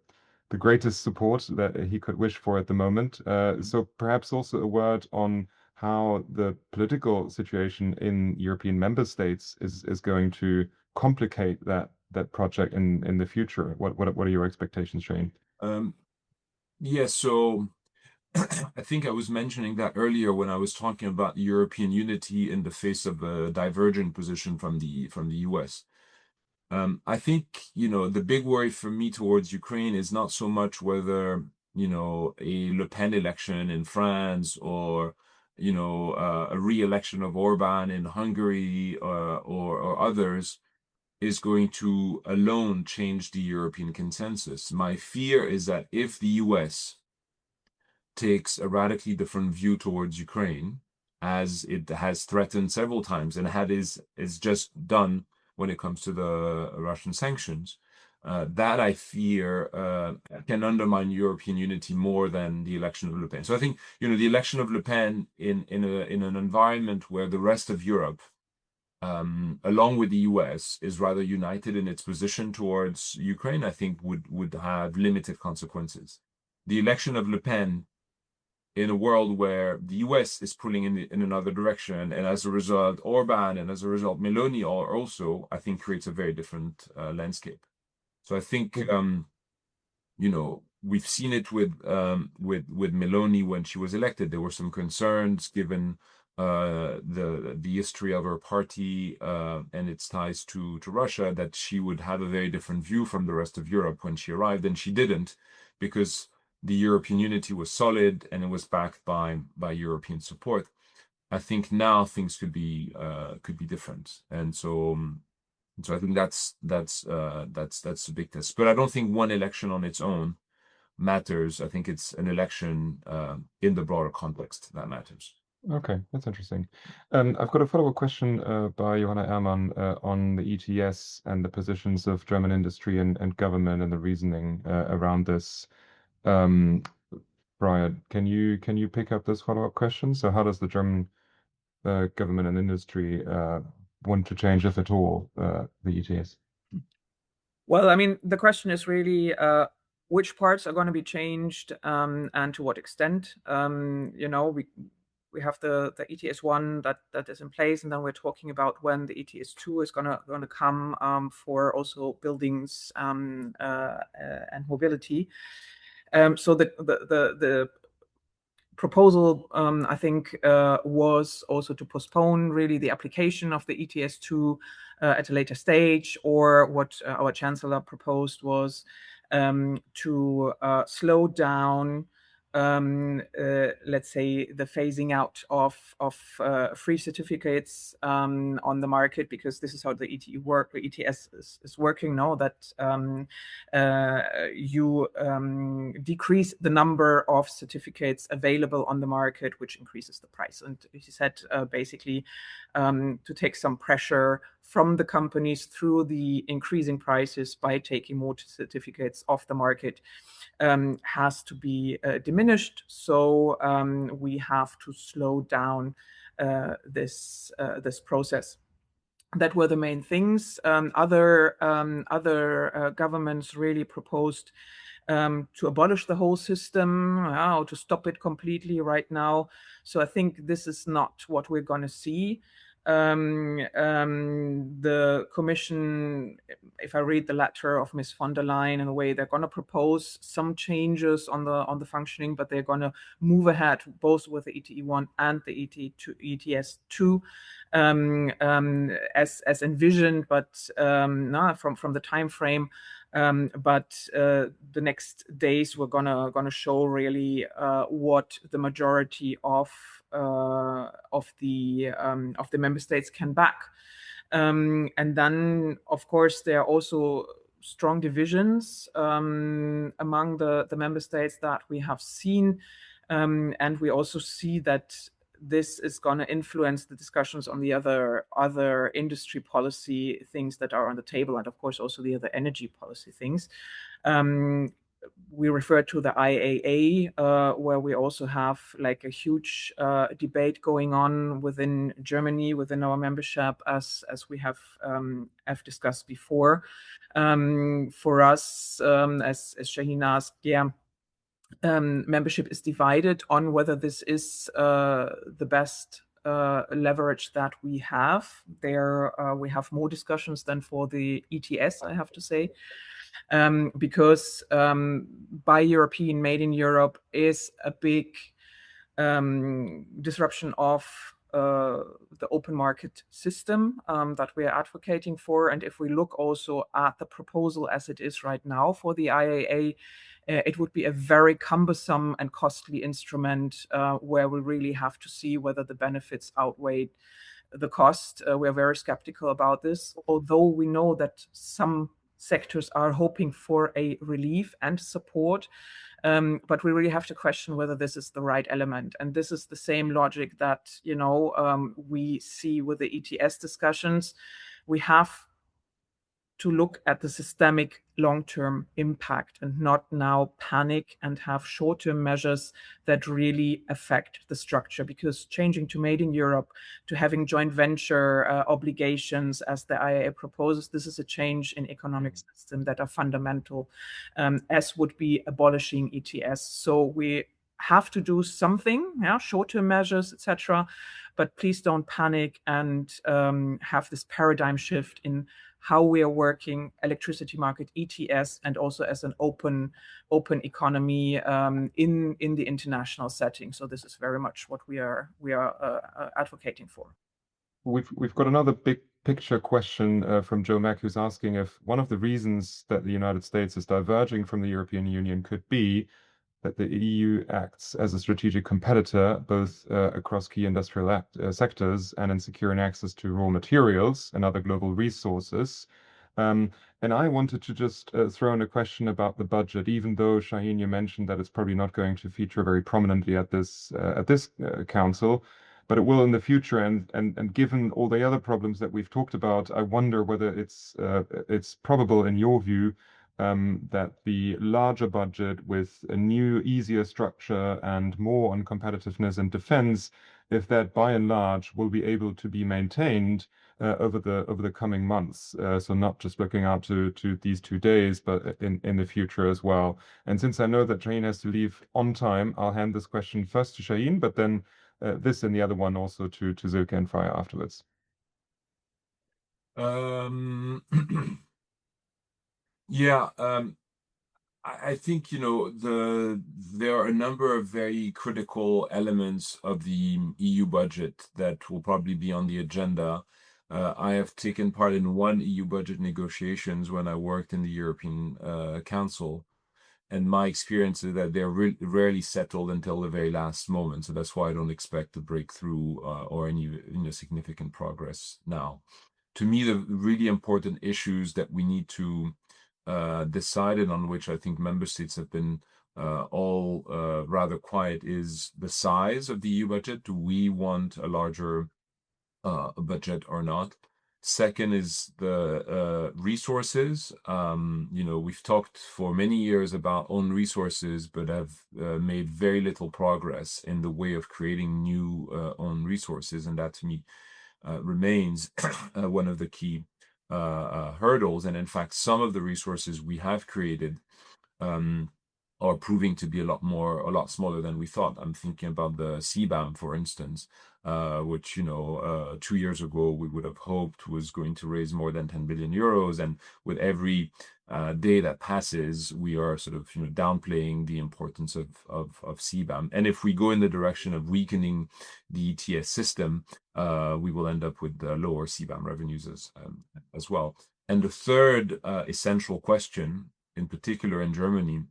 [SPEAKER 1] greatest support that he could wish for at the moment. So perhaps also a word on how the political situation in European member states is going to complicate that project in the future. What are your expectations, Shahin?
[SPEAKER 2] Yeah, so I think I was mentioning that earlier when I was talking about European unity in the face of a divergent position from the US. I think the big worry for me towards Ukraine is not so much whether a Le Pen election in France or a re-election of Orban in Hungary or others is going to alone change the European consensus. My fear is that if the US takes a radically different view towards Ukraine, as it has threatened several times and is just done when it comes to the Russian sanctions, that I fear can undermine European unity more than the election of Le Pen. So I think the election of Le Pen in an environment where the rest of Europe, along with the US, is rather united in its position towards Ukraine, I think would have limited consequences. The election of Le Pen in a world where the US is pulling in another direction, and as a result, Orban, and as a result, Meloni are also, I think, creates a very different landscape. So I think, you know, we've seen it with Meloni when she was elected. There were some concerns given the history of her party and its ties to Russia, that she would have a very different view from the rest of Europe when she arrived, and she didn't, because the European unity was solid and it was backed by European support. I think now things could be different, and so I think that's a big test. But I don't think one election on its own matters. I think it's an election in the broader context that matters.
[SPEAKER 1] Okay, that's interesting. I've got a follow-up question by Johanna Ehrmann on the ETS and the positions of German industry and government and the reasoning around this. Freya, can you pick up this follow-up question? So how does the German government and industry want to change, if at all, the ETS?
[SPEAKER 3] Well, I mean, the question is really which parts are going to be changed and to what extent. You know, we have the ETS1 that is in place, and then we're talking about when the ETS2 is gonna come for also buildings and mobility. So the proposal, I think, was also to postpone really the application of the ETS2 at a later stage, or what our Chancellor proposed was to slow down, let's say, the phasing out of free certificates on the market, because this is how the ETS is working now, that you decrease the number of certificates available on the market, which increases the price. And he said basically to take some pressure from the companies through the increasing prices by taking more certificates off the market has to be diminished. So we have to slow down this process. That were the main things. Other governments really proposed to abolish the whole system, or to stop it completely right now. So I think this is not what we're going to see. The Commission, if I read the letter of Ms. von der Leyen, in a way, they're going to propose some changes on the functioning, but they're going to move ahead both with the ETE1 and the ETS2 as envisioned, but from the time frame. But the next days we're gonna show really what the majority of the member states can back, and then of course there are also strong divisions among the member states that we have seen, and we also see that this is going to influence the discussions on the other industry policy things that are on the table, and of course also the other energy policy things. We refer to the IAA, where we also have like a huge debate going on within Germany, within our membership, as we have discussed before. For us, as Shahin asked, membership is divided on whether this is the best leverage that we have. There we have more discussions than for the ETS, I have to say, because Buy European, Made in Europe is a big disruption of the open market system that we are advocating for. And if we look also at the proposal as it is right now for the IAA, it would be a very cumbersome and costly instrument where we really have to see whether the benefits outweigh the cost. We're very skeptical about this, although we know that some sectors are hoping for a relief and support. But we really have to question whether this is the right element. And this is the same logic that, we see with the ETS discussions. We have to look at the systemic long-term impact and not now panic and have short-term measures that really affect the structure, because changing to Made in Europe, to having joint venture obligations as the IAA proposes, this is a change in economic system that are fundamental, as would be abolishing ETS. So we have to do something, short-term measures, etc. But please don't panic and have this paradigm shift in how we are working electricity market, ETS, and also as an open economy in the international setting. So this is very much what we are advocating for.
[SPEAKER 1] We've got another big picture question from Joe Mack, who's asking if one of the reasons that the United States is diverging from the European Union could be that the EU acts as a strategic competitor, both across key industrial sectors and in securing access to raw materials and other global resources. And I wanted to just throw in a question about the budget, even though, Shahin, you mentioned that it's probably not going to feature very prominently at this council, but it will in the future. And given all the other problems that we've talked about, I wonder whether it's probable, in your view, that the larger budget with a new, easier structure and more on competitiveness and defense, if that by and large will be able to be maintained over the coming months. So not just looking out to these 2 days, but in the future as well. And since I know that Shahin has to leave on time, I'll hand this question first to Shahin, but then this and the other one also to Silke and Freya afterwards.
[SPEAKER 2] Yeah, I think, there are a number of very critical elements of the EU budget that will probably be on the agenda. I have taken part in one EU budget negotiations when I worked in the European Council, and my experience is that they're rarely settled until the very last moment. So that's why I don't expect a breakthrough or any significant progress now. To me, the really important issues that we need to decided on, which I think member states have been all rather quiet, is the size of the EU budget. Do we want a larger budget or not? Second is the resources. We've talked for many years about own resources, but have made very little progress in the way of creating new own resources. And that to me remains one of the key hurdles. And in fact, some of the resources we have created are proving to be a lot smaller than we thought. I'm thinking about the CBAM, for instance, which 2 years ago we would have hoped was going to raise more than 10 billion euros. And with every day that passes, we are sort of downplaying the importance of CBAM. And if we go in the direction of weakening the ETS system, we will end up with lower CBAM revenues as well. And the third essential question, in particular in Germany,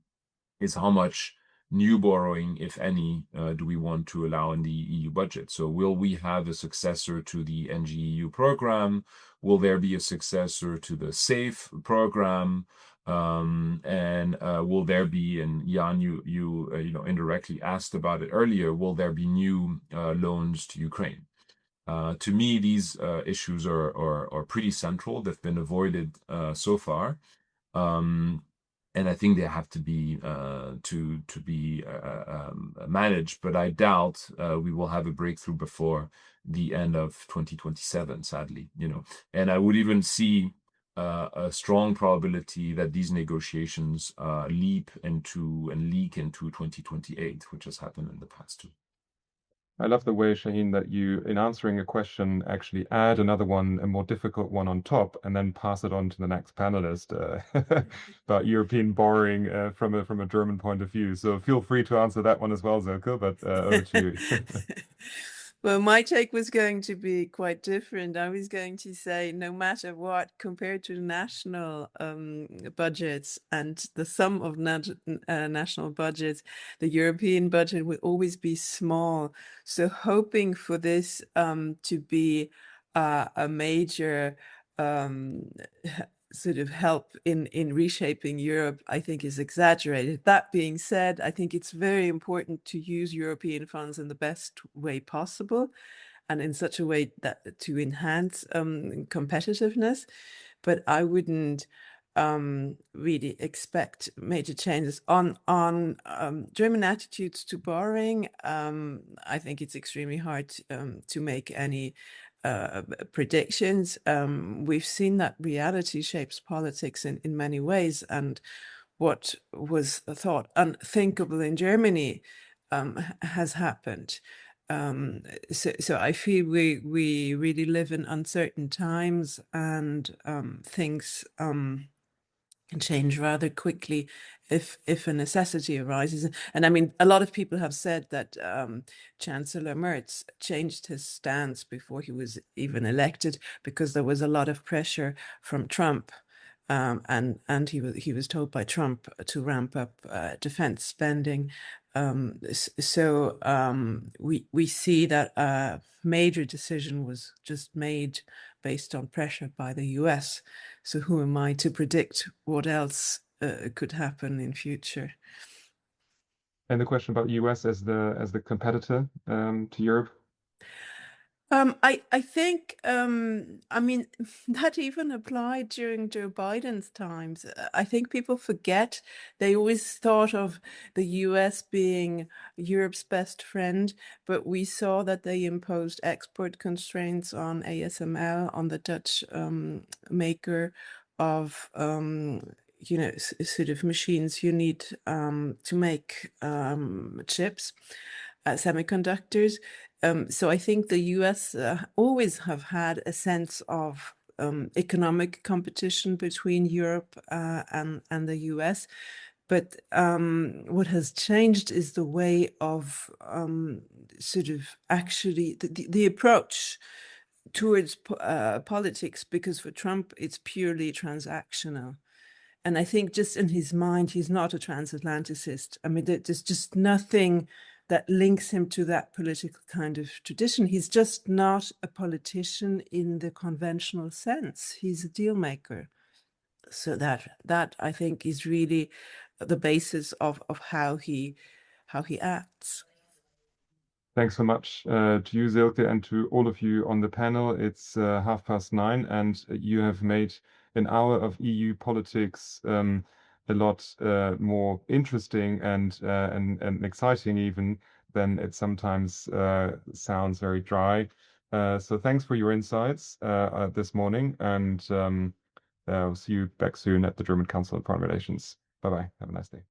[SPEAKER 2] is how much new borrowing, if any, do we want to allow in the EU budget? So will we have a successor to the NGEU program? Will there be a successor to the SAFE program? And will there be, and Jan, you indirectly asked about it earlier, will there be new loans to Ukraine? To me, these issues are pretty central. They've been avoided so far. And I think they have to be managed, but I doubt we will have a breakthrough before the end of 2027, sadly. And I would even see a strong probability that these negotiations leak into 2028, which has happened in the past too.
[SPEAKER 1] I love the way, Shahin, that you, in answering a question, actually add another one, a more difficult one on top, and then pass it on to the next panelist about European borrowing from a German point of view. So feel free to answer that one as well, Silke, but over to you.
[SPEAKER 4] Well, my take was going to be quite different. I was going to say, no matter what, compared to national budgets and the sum of national budgets, the European budget will always be small. So hoping for this to be a major sort of help in reshaping Europe, I think is exaggerated. That being said, I think it's very important to use European funds in the best way possible and in such a way that to enhance competitiveness. But I wouldn't really expect major changes on German attitudes to borrowing. I think it's extremely hard to make any predictions. We've seen that reality shapes politics in many ways, and what was thought unthinkable in Germany has happened. So I feel we really live in uncertain times, and things can change rather quickly if a necessity arises. And I mean, a lot of people have said that Chancellor Merz changed his stance before he was even elected because there was a lot of pressure from Trump. And he was told by Trump to ramp up defense spending. So we see that a major decision was just made based on pressure by the US. So who am I to predict what else could happen in future?
[SPEAKER 1] And the question about US as the competitor to Europe.
[SPEAKER 4] I think, I mean, that even applied during Joe Biden's times. I think people forget. They always thought of the US being Europe's best friend, but we saw that they imposed export constraints on ASML, on the Dutch maker of, sort of machines you need to make chips, semiconductors. So I think the US always have had a sense of economic competition between Europe and the US. But what has changed is the way of sort of actually the approach towards politics, because for Trump, it's purely transactional. And I think just in his mind, he's not a transatlanticist. I mean, there's just nothing that links him to that political kind of tradition. He's just not a politician in the conventional sense. He's a deal maker. So that I think is really the basis of how he acts.
[SPEAKER 1] Thanks so much to you, Silke, and to all of you on the panel. It's 9:30, and you have made an hour of EU politics a lot more interesting and exciting even than it sometimes sounds very dry. So thanks for your insights this morning, and we'll see you back soon at the German Council on Foreign Relations. Bye-bye. Have a nice day.